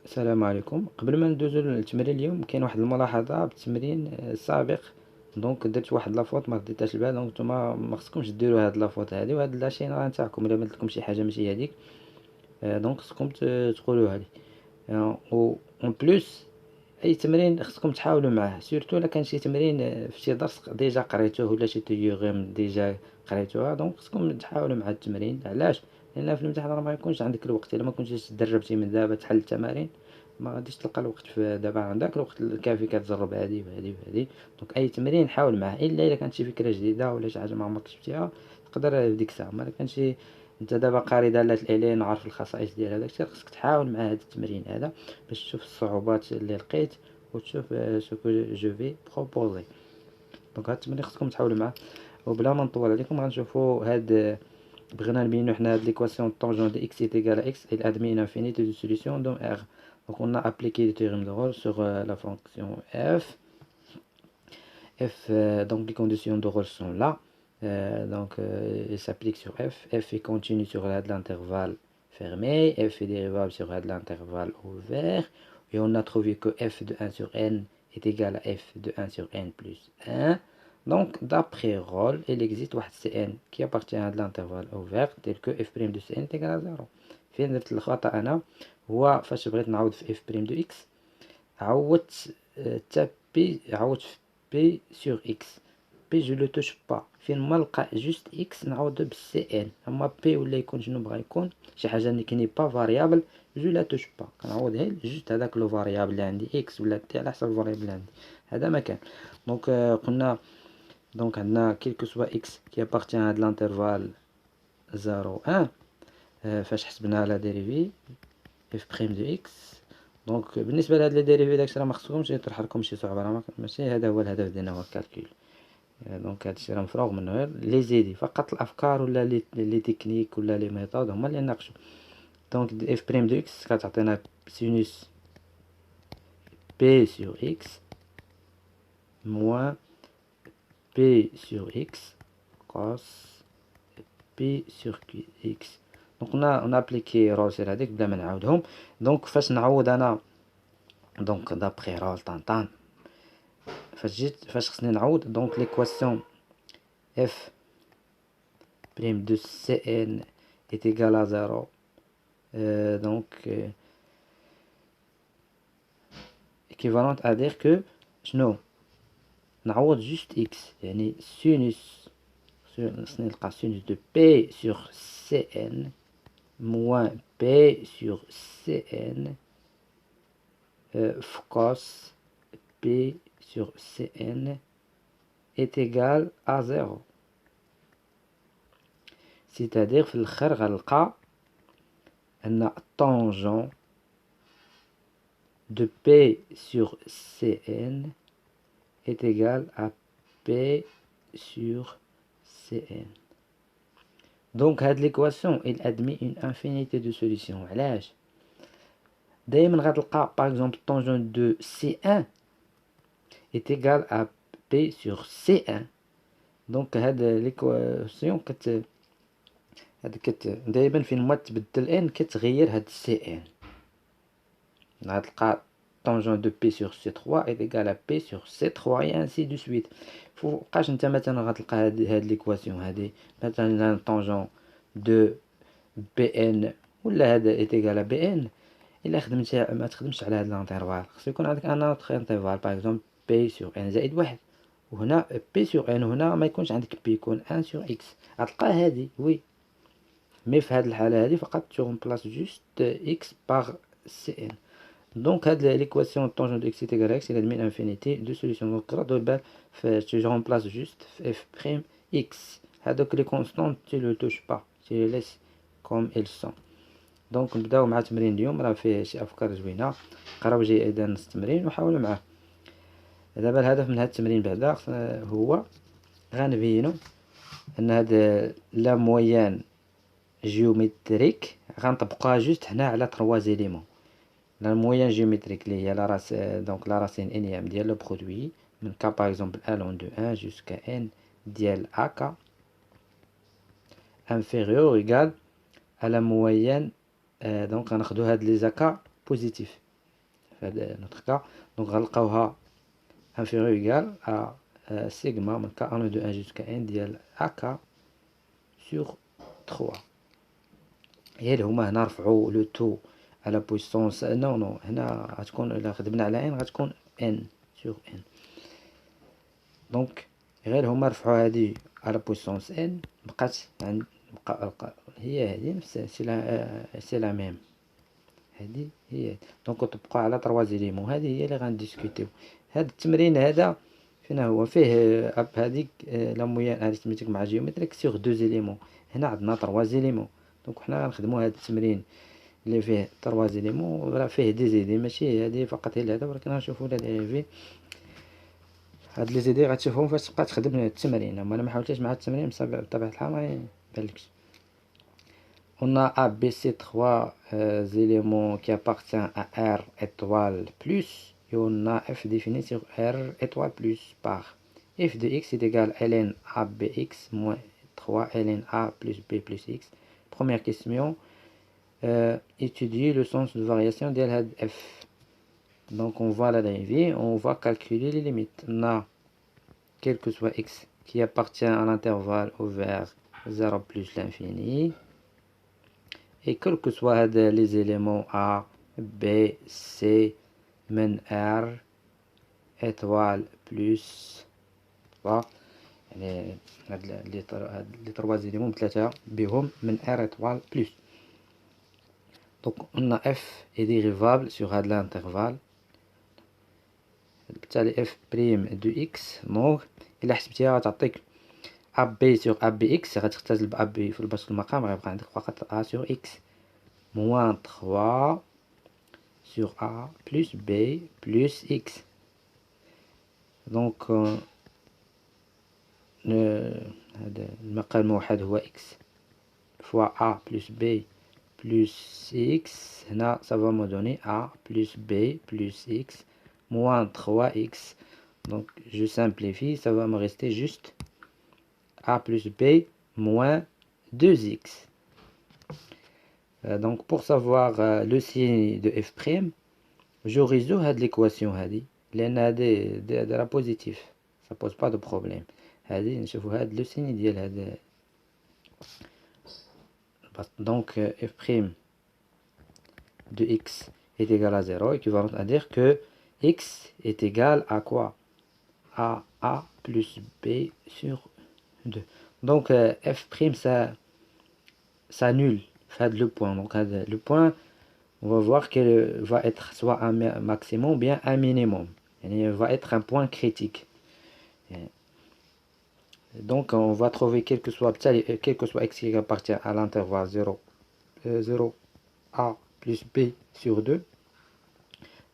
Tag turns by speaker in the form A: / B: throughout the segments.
A: السلام عليكم. قبل ما ندوزو للتمرين اليوم، كاين واحد الملاحظة بالتمرين السابق. دونك درت واحد لافوت ما رديتهاش البال، دونك نتوما ما خصكمش ديروا هاد لافوت هادي، وهاد لاشين راه نتاعكم الا بانت لكم شي حاجة ماشي هاديك. دونك خصكم تقولوها لي. و اون بليس اي تمرين خصكم تحاولوا معاه، سورتو الا كان شي تمرين في شي درس ديجا قريتوه ولا شي تيوغيم ديجا قريتوها. دونك خصكم تحاولوا مع التمرين. علاش؟ لان في الامتحان راه ما يكونش عندك الوقت. الا ما كنتيش تدربتي من دابا تحل التمارين، ما غاديش تلقى الوقت. في دابا عندك الوقت الكافي كتجرب هادي وهادي وهادي. دونك اي تمرين حاول معاه، الا كانت شي فكره جديده ولا شي حاجه ما عمرك شفتيها تقدر في ديك الساعه. ما كانش انت دابا قاري دالات العلين وعارف الخصائص ديال هذاك الشيء، خصك تحاول مع هذا التمرين هذا باش تشوف الصعوبات اللي لقيت وتشوف سوكو جو في بروبوزي. دونك هاد التمرين خصكم تحاولوا معاه. وبلا ما نطول عليكم غنشوفوا هاد، بغينا نبينو حنا هاد ليكواسيون طونجون دو اكس est égal à x et l'admis une infinité de solution dans R. Donc on a appliqué le théorème de Rolls sur la fonction f. Donc les conditions de Rolls sont là. Il s'applique sur f. F est continu sur l'intervalle fermé. F est dérivable sur l'intervalle ouvert. Et on a trouvé que f de 1 sur n est égal à f de 1 sur n plus 1. Donc d'après Rolls, il existe واحد Cn qui appartient à l'intervalle ouvert tel que f' de Cn est égal à 0. فين درت الخطأ أنا هو فاش بغيت نعوض في f' de x عوضت حتى بي، عوضت في بي سور اكس. بي جو لو توش با، فين ما نلقى جوست اكس نعوضو بالسي ان. اما بي ولا يكون شنو بغا يكون شي حاجه اللي كي ني با فاريابل جو لا توش با، كنعوض غير جوست هذاك لو فاريابل اللي عندي اكس ولا تي على حسب الفاريابل اللي عندي. هذا ما كان. دونك قلنا دونك عندنا كيلكو سوا اكس كي ابارتيان هاد لانترفال 0 1. فاش حسبنا لا ديريفي اف بريم دو اكس. دونك بالنسبه لهاد لي ديريفي داكشي راه ما خصكمش يطرح لكم شي صعوبه، راه ماشي هذا هو الهدف ديالنا هو الكالكول. دونك هادشي راه مفروغ منه، غير لي زيدي فقط الافكار ولا لي تكنيك ولا لي ميثود هما اللي ناقشوا. دونك اف بريم دو اكس كتعطينا سينوس بي سور اكس موان بي سور اكس كوس بي سور اكس. دونك اون ابليكي رول سير هذيك بلا ما نعاودهم. دونك فاش نعوض انا دونك دابخي رول طنطان، فاش خصني نعوض دونك ليكواسيون اف بريم دو سي ان est égal à 0. Donc équivalente à dire que شنو نعوض juste x، يعني sinus خصني نلقى sinus de p sur cn moins p sur cn cos p sur cn est égal à 0. c'est-à-dire في الاخر غنلقى ان الطونجون de P sur Cn est égal à P sur Cn. Donc هاد l'équation elle admet une infinité de solutions. علاش؟ دايما غتلقى par exemple tangente de C1 est égal à P sur C1. donc هاد l'équation دايما فين ما تبدل n كتغير هاد Cn. غتلقى tangent de P sur C3 est égal à P sur C3 et ainsi de suite. فوقاش انت مثلا غتلقى هاد ليكواسيون هادي مثلا tangent de Bn ولا هذا est égal à Bn. الا خدمتي ما تخدمش على هاد الانترفال، خصو يكون عندك ان اوتر انترفال باغ اكزومبل P sur n زائد واحد، وهنا P sur n هنا ما يكونش عندك P، يكون 1 sur x. غتلقى هادي وي، مي في هاد الحالة هادي فقط tu remplaces juste x par Cn. Donc l'équation tangente de x est égal à x, il admet l'infinité de solutions. Donc je remplace juste f' x. Donc les constantes tu ne les touches pas, tu les laisses comme elles sont. Donc نبداو مع تمرين اليوم، راه فيه شي افكار زوينه. قراو جيدا نص التمرين وحاولوا معاه. دابا الهدف من هذا التمرين بعدا هو غنبينو ان هاد لا مويان جيومتريك غنطبقوها جوست هنا على 3 زيليمون. La moyenne géométrique il y a donc la racine énième ديال le produit من k par exemple allant de 1 jusqu'à n ديال ak inférieur ou égal à la moyenne. donc غناخدو هاد les ak positifs في هذا notre cas. Donc غنلقاوها inférieur ou égal à sigma من k en de 1 jusqu'à n ديال ak sur 3. هي اللي هما هنا رفعوا لو تو على بويسونس نو هنا غتكون الا خدمنا على ان غتكون ان سور ان. دونك غير هما رفعوا هادي على بويسونس ان بقات بقى هي هادي نفس سي لا ميم هادي هي. دونك طبقوا على 3 زيليمون. هذه هي اللي غنديسكوتيو. هاد التمرين هذا فين هو فيه اب هذيك لا مويان اريثميتيك مع جيومتريك سور 2 زيليمون. هنا عندنا 3 زيليمون. دونك حنا غنخدموا هذا التمرين اللي فيه 3 زيليمون راه فيه دي زيدي ماشي هذه فقط هي هذا، ولكن غنشوفوا لا ديريفي هاد لي زيدي غتشوفهم فاش تبقى تخدم التمرين. اما انا ما حاولتش مع التمرين بطبيعه الحال ما يبانلكش. On a A, B, C, 3 éléments qui appartiennent à R étoile plus, et on a F défini sur R étoile plus par f de x est égal à ln A bx moins 3 ln A plus B plus x. Première question, étudier le sens de variation de f. Donc on va la dérivée, on va calculer les limites. On a quel que soit x qui appartient à l'intervalle ouvert 0 plus l'infini. Et quels que soient les éléments A, B, C, من R, étoile plus يعني هاد لي 3 éléments بثلاثة بهم من R étoile plus. Donc on a F est dérivable sur هاد l'intervalle. بالتالي F prime de X. Donc إلا حسبتيها غتعطيك AB sur ABX غتختزل ب AB في البسط المقام غيبقى عندك فقط A sur X moins 3 sur A plus B plus X. Donc هذا المقام الموحد هو X fois A plus B plus X. هنا ça va me donner A plus B plus X moins 3X. Donc je simplifie, ça va me rester juste A plus B moins 2x. Donc pour savoir le signe de f', je résous l'équation لأن هذه دايره positif, ça pose pas de problème. هذه نشوفوا هذا le signe ديال هذا. Donc f' de x est égal à 0, équivalent à dire que x est égal à quoi? À a plus b sur 2. Donc f' ça annule le point. Donc le point, on va voir qu'elle va être soit un maximum ou bien un minimum. Elle va être un point critique. Donc on va trouver quel que soit x qui appartient à l'intervalle 0 a plus b sur 2.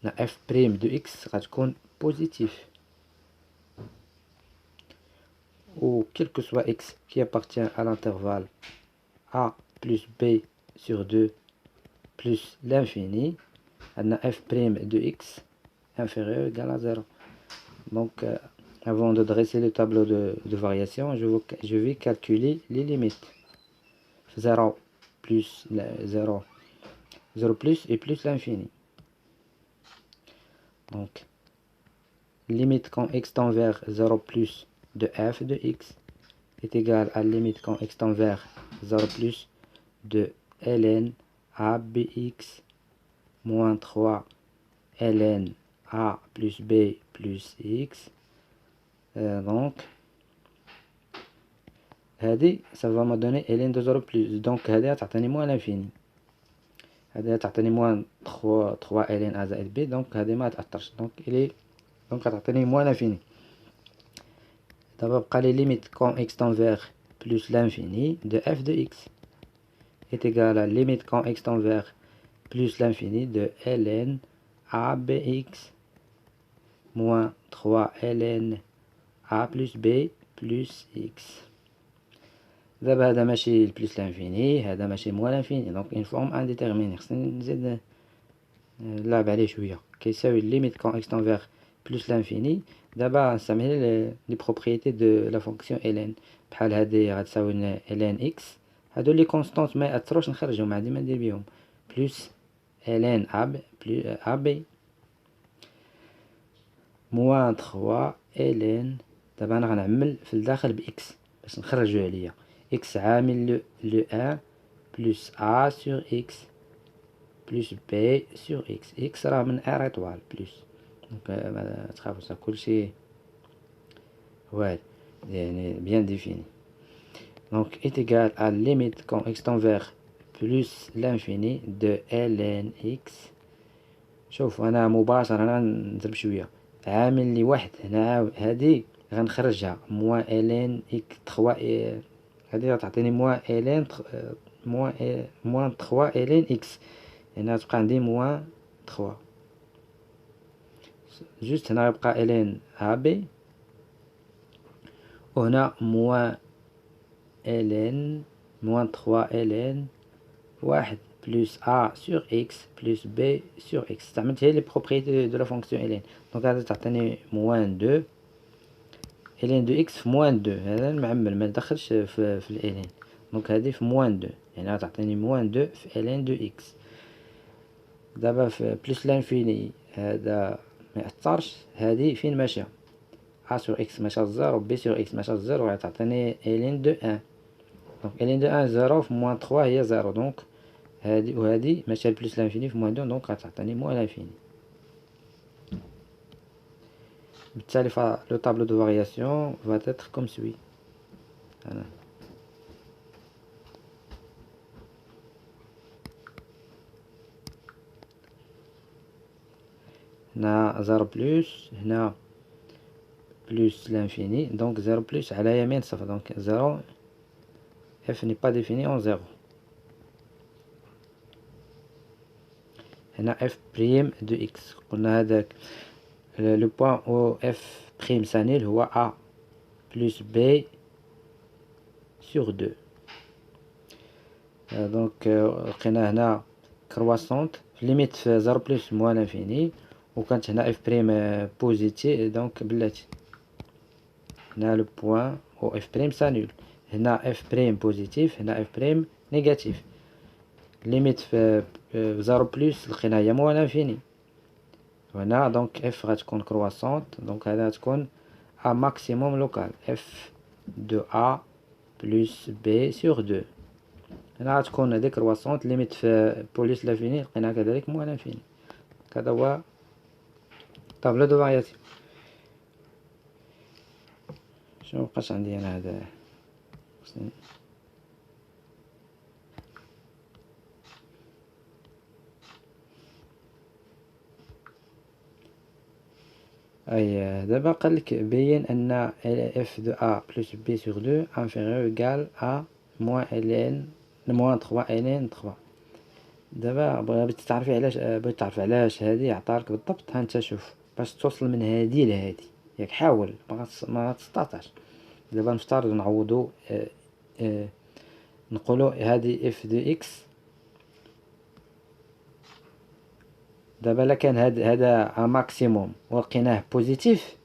A: La f' de x va être positif. Ou quel que soit x qui appartient à l'intervalle a plus b sur 2 plus l'infini, on a f' de x inférieur ou égal à 0. Donc avant de dresser le tableau de variation, je vais calculer les limites. 0 plus 0 plus et plus l'infini. Donc limite quand x tend vers 0 plus de f de x est égal à limite quand x tend vers 0 plus de ln a bx moins 3 ln a plus b plus x. Donc هذه ça va me donner ln de 0 plus. Donc هذه تعطيني moins l'infini. هذه تعطيني moins 3 ln a زائد b. Donc هذه ما تأثرش. Donc تعطيني moins l'infini. دابا بقى لي limite quand x tend vers plus l'infini de f de x est égal à limite quand x tend vers plus l'infini de ln a bx moins 3 ln a plus b plus x. دابا هذا ماشي بلس لانفيني هذا ماشي موان لانفيني. دونك اون فورم انديتيرميني خصني نزيد نلعب عليه شويه. كيساوي ليميت كون اكس تون فيغ بلس لانفيني. دابا نستعمل لي بروبريتي دو لا فونكسيون ln. بحال هادي غتساوي ln اكس. هادو لي كونستانت ما ياثروش نخرجهم عادي ما ندير بهم بلس ln اب بلس اب موان 3 ln. دابا انا غنعمل في الداخل باكس باش نخرجو عليا اكس عامل لو 1 بلس ا سور اكس بلس بي سور اكس. اكس راه من ار ايطوال بلس، دونك ما تخافوش كلشي واعر يعني bien défini. Donc est égal à limite quand x tend vers plus l'infini de ln x. شوف انا مباشرة انا نضرب شوية عامل لي واحد هنا، هادي غنخرجها موان ln x 3 هادي غتعطيني موان ln موان 3 ln x، يعني غتبقى عندي موان 3 جوست هنا غيبقى ln ab، وهنا موان ln موان 3 ln واحد بلس a sur x بلس b sur x. استعملت هي لي بروبريتي دو لا فونكسيون ln. دونك هذا تعطيني موان 2 ln دو x في موان 2، هذا المعمل ما دخلش في ln. دونك هذه في موان 2 يعني غتعطيني موان 2 في ln دو x. دابا في بلس لانفيني هذا ما يأثرش، هذه فين ماشيه a sur x ماشا لزيرو b sur x ماشا لزيرو، غتعطيني ln دو 1. دونك ln دو 1 زيرو في موان 3 هي زيرو، دونك هادي وهادي ماشيه بلس لانفيني في موان 2، دونك غتعطيني موان لانفيني. بالتالي لو طابلو دو فارياسيون va être comme suit. هنا هنا زيرو بلس، هنا بلس لانفيني، دونك زيرو بلس على يمين صفر، دونك زيرو f n'est pas défini en zéro. هنا f بريم دو x، قلنا هذاك لو بوان او f بريم سانيل هو a بلس b sur 2. دونك لقينا هنا كرواسونت في ليميت في زيرو بلس موان لانفيني، وكانت هنا اف بريم بوزيتيف، دونك بلاتي هنا لو بوان او اف بريم سانول، هنا اف بريم بوزيتيف، هنا اف بريم نيجاتيف. ليميت في زيرو بلس لقينا هي موان لانفيني، وهنا دونك اف غتكون كرواسونت، دونك هذا غتكون ا ماكسيموم لوكال اف دو ا بلس بي سور 2. هنا غتكون هذيك كرواسونت ليميت في بوليس لانفيني لقيناها كذلك موان لانفيني. هذا هو طابلو دو فارياسيون. شنو مبقاش عندي انا هذا اي دابا قالك بين ان اف دو ا بلس بي سور 2 انفيريور ايكال ا موان ln موان 3 ln 3. دابا بغيت تعرفي علاش، بغيت تعرف علاش هادي عطالك بالضبط. ها انت شوف باش توصل من هادي لهادي ياك حاول ما تستطعش. دابا نفترض نعوضو نقولو هادي اف دو اكس. دابا الا كان هذا ماكسيموم ولقيناه بوزيتيف،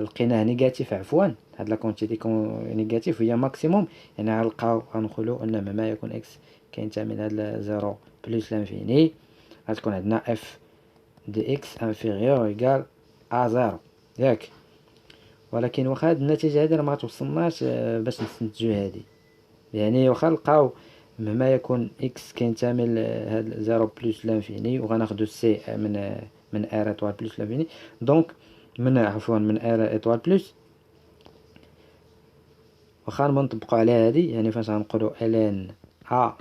A: لقيناه نيجاتيف عفوا، هاد لا كونتيتي نيجاتيف هي ماكسيموم، يعني غنلقاو غنقولو ان ما يكون اكس كينتمي لهاد زيرو بلس لانفيني، غتكون عندنا اف دي اكس انفيريور ايكال ا زيرو ياك. ولكن واخا هاد النتيجه هادي راه ما توصلناش باش نستنتجو هادي، يعني واخا نلقاو مهما يكون اكس كينتمي لهاد زيرو بلس لانفيني، وغناخدو سي من ار ايطوال بلس لانفيني، دونك من عفوا من ار ايطوال بلس. واخا نطبقو على هادي يعني فاش غنقولو ln ا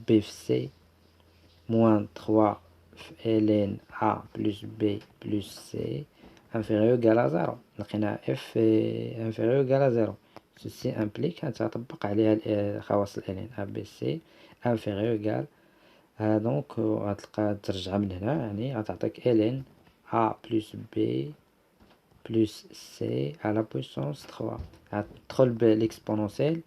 A: بي في سي موان 3 في ln ا بلس بي بلس سي انفيريور ايكال زيرو، لقينا اف انفيريور ايكال زيرو. ceci implique غتطبق عليها خواص ln ا بي سي انفيريور ايكال، دونك غتلقى ترجعها من هنا، يعني غتعطيك ln ا بلس بي بلس سي على بويسونس 3. غتدخل بالاكسبونونسيال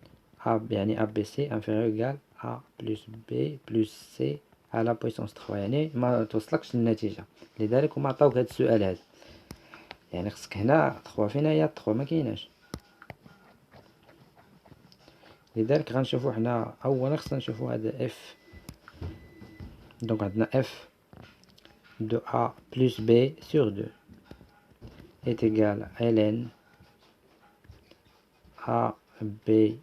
A: يعني ا بي سي انفيريور ايكال ا بلس بي بلس سي على بويسونس 3، يعني ما توصلكش للنتيجة. لذلك هما عطاوك هاد السؤال هذا، يعني خصك هنا 3 فين هي 3 ما كايناش. لذلك غنشوفو حنا اولا خصنا نشوفو هذا اف، دونك عندنا اف دو ا بلس بي سور 2 est égal à ln A B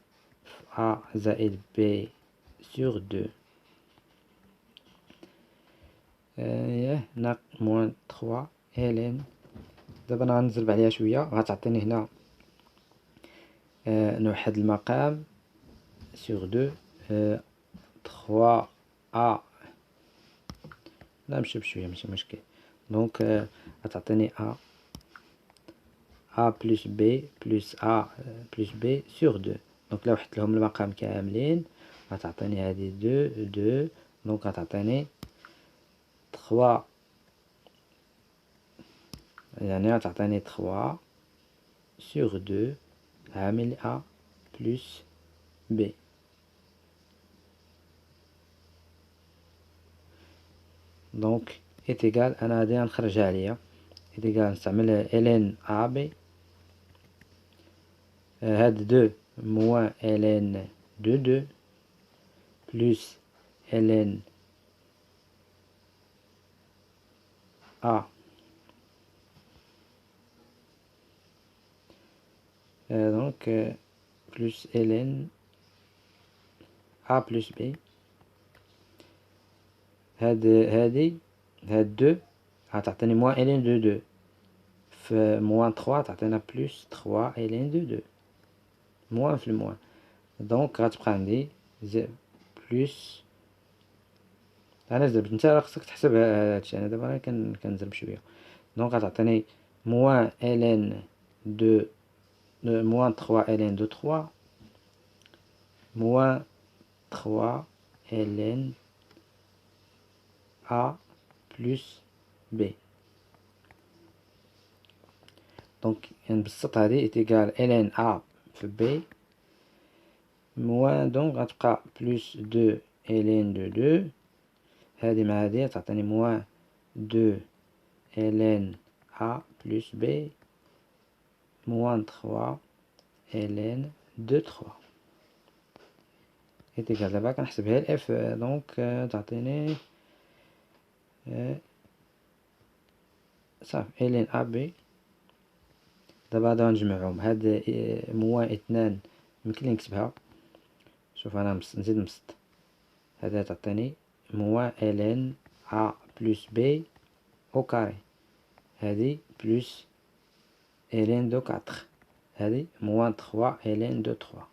A: A زائد B sur 2 moins 3 ln. دابا انا غنزرب عليها شويه، غتعطيني هنا نوحد المقام sur 2 3 A. لا نمشي بشويه ماشي مشكل. دونك غتعطيني A plus B plus A plus B sur 2. دونك لو وحدت لهم المقام كاملين غتعطيني هادي 2 دونك غتعطيني 3، يعني غتعطيني 3 sur 2 عامل A plus B. دونك est égal، انا غادي نخرجها عليا est égal نستعمل ln AB هاد 2 moins ln 2 plus ln A donc plus ln A plus B. هاد 2 غتعطيني moins ln 2 في moins 3 تعطينا plus 3 ln 2 moins في الموان. دونك غتبقى عندي بلوس، انا زربت، نتا راه خصك تحسب هادشي، انا دابا راه كنزرب شويه. دونك غتعطيني موان ln 2 موان 3 ln 2 3 موان 3 ln A plus B. دونك نبسط هادي إتيكال ln A في B موان، دونك غتبقى بلوس 2 ln 2 هادي مع هادي تعطيني موان 2 ln A plus B موان 3 ln 2 3 إتيكال. دابا كنحسبها الاف، دونك تعطيني صافي ln A B. دابا غادي نجمعهم، هاد موان 2 يمكن نكتبها، شوف انا نزيد نبسط، هذا تعطيني موان ln A plus B au carré، هادي بلوس ln دو 4، هادي موان 3 ln دو 3.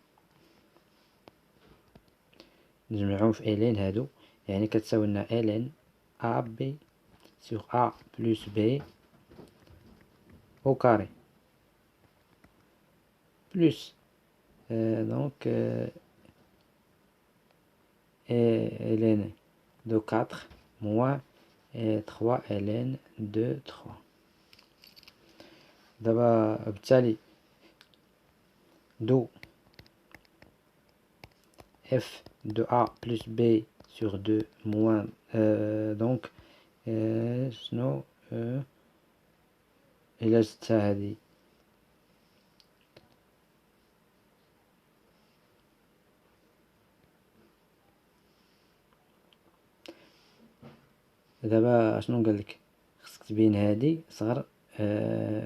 A: نجمعهم في ln هادو، يعني كتساوي لنا ln A B sur A plus B au carré plus donc ln de 4 moins 3 ln de 3. دابا بالتالي دو f de A plus B sur 2 moins donc شنو إلا زدتها هادي دابا شنو قالك، خصك تبين هادي صغر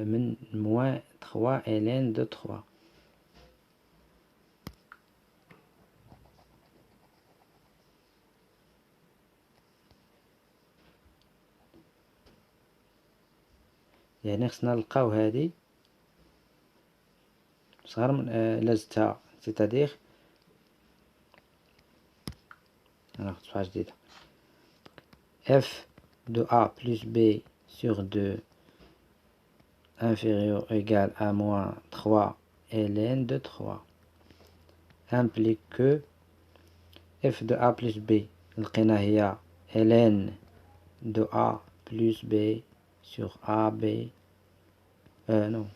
A: من موان 3 ln دو 3. يعني خصنا نلقاو هادي صغر من إلا زدتها، سيتادير أنا خدت حاجة جديدة f de A plus B sur 2 inférieur ou égal à moins 3 ln de 3 implique que f de A plus B لقينا هي ln de A plus B sur AB non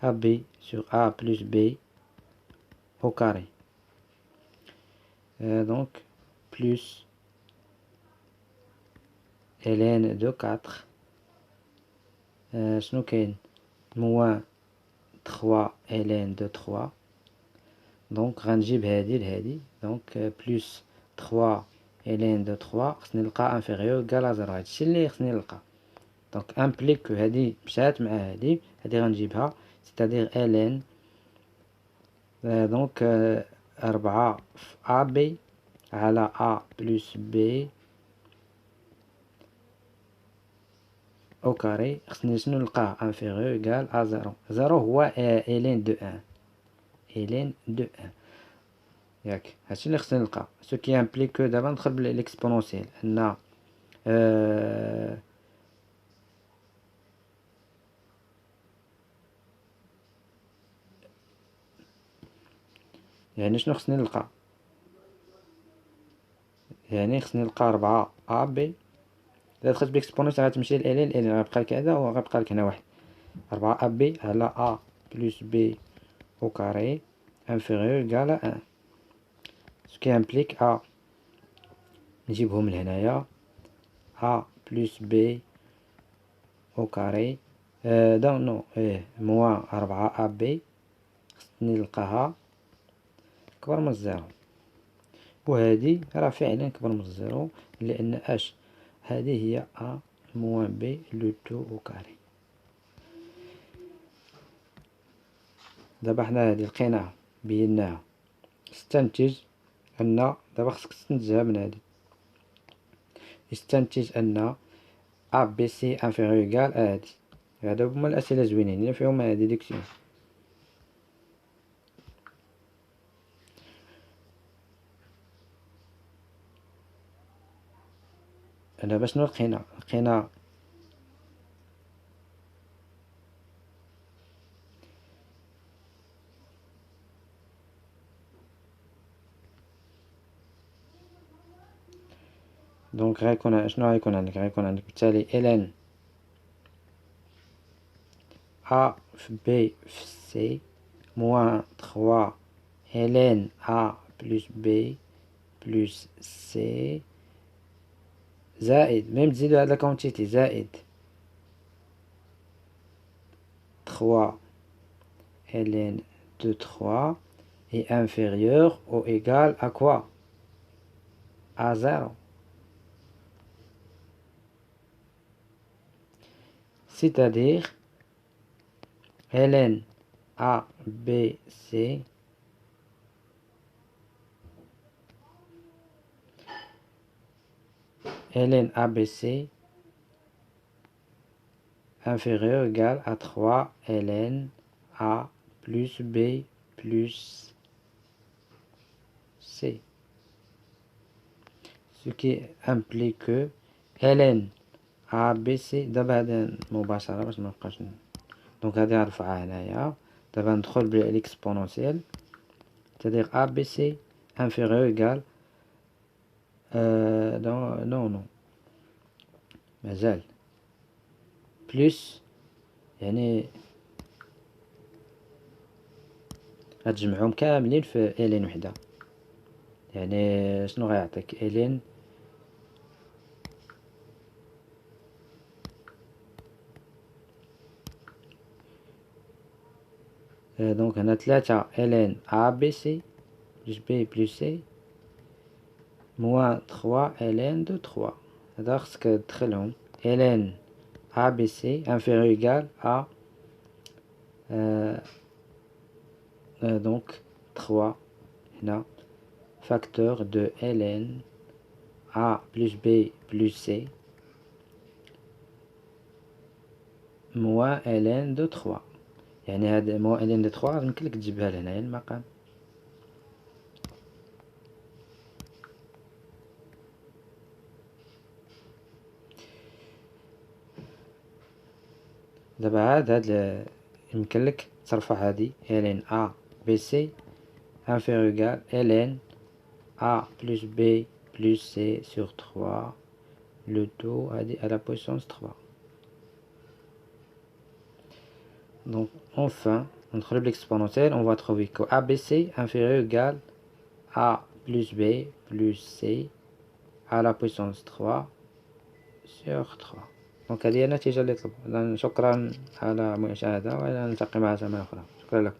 A: AB sur A plus B au carré donc plus ln de 4 شنو كاين موان 3 ln de 3. دونك غنجيب هادي لهادي، دونك بلوس 3 ln de 3 خصني نلقى انفيريور كاع لا 0، هادشي اللي خصني نلقى. دونك امبليك كو هادي مشات مع هادي غنجيبها، سيتادير ln دونك 4 في AB على A بلس B أو كاري. خصني شنو نلقاه انفيريور إيكال أ زيرو. زيرو هو ln دو ان، ln دو ان ياك، هادشي اللي خصني نلقاه. سو كي امبليك كو دابا ندخل بالإكسبونونسيال أن يعني شنو خصني نلقى؟ يعني خصني نلقى 4 أ بي. إذا دخلت بإكسبونونسيال غتمشي لإلين غيبقى لك هذا وغيبقى لك هنا واحد. 4 أ بي على أ بلس بي أو كاري انفيريور إيكال أن. سو كي امبليك أ نجيبهم من هنايا أ بلس بي أو كاري دون نو موان 4 أ بي خصني نلقاها كبر من الزيرو، وهادي راه فعلا كبر من الزيرو لأن اش هذه هي أ موان بي لو تو أو كاري. دابا حنا هادي لقيناها بيناها، استنتج أن دابا خصك تستنتجها من هادي، استنتج أن أ بي سي انفيريور إيكال هادي. هادو هما الأسئلة زوينين اللي فيهم هادي ديكسيون. دابا شنو لقينا دونك غيكون شنو غيكون عندك بالتالي ln A في B في C موان 3 ln A بلس B بلس C زائد ميم تزيدو هاد لاكونتيتي زائد 3 ln de 3 est inférieur ou égal à quoi? À 0. C'est-à-dire ln A, B, C ln ABC inférieur ou égal à 3 ln A plus B plus C. Ce qui implique que ln ABC دابا هذا مباشرة باش منبقاش دونك هادي غنرفعها هنايا. دابا ندخل بالإكسبونونسيال c'est-à-dire ABC inférieur ou égal نو مازال بلس، يعني غتجمعهم كاملين في ln وحدة. يعني شنو غيعطيك ln دونك هنا 3 ln A B C بلس B بلس C موان 3 ln دو 3. هذا خصك تدخلهم ln A B C inférieur égal à donc 3 هنا facteur de ln A plus B plus C موان ln دو 3. يعني هاد موان ln دو 3 يمكنلك تجيبها لهنايا المقام. دابا هاد يمكنلك ترفع هادي ln A B C inférieur égal ln A plus B plus C sur 3 le tout à la puissance 3. Donc enfin, entre l'exponentielle, on va trouver que ABC inférieur égal A plus B plus C à la puissance 3 sur 3. Donc هذه النتيجة اللي طلبوا. شكرا على المشاهدة، وإلى نلتقي مع زمان أخرى. شكرا لكم.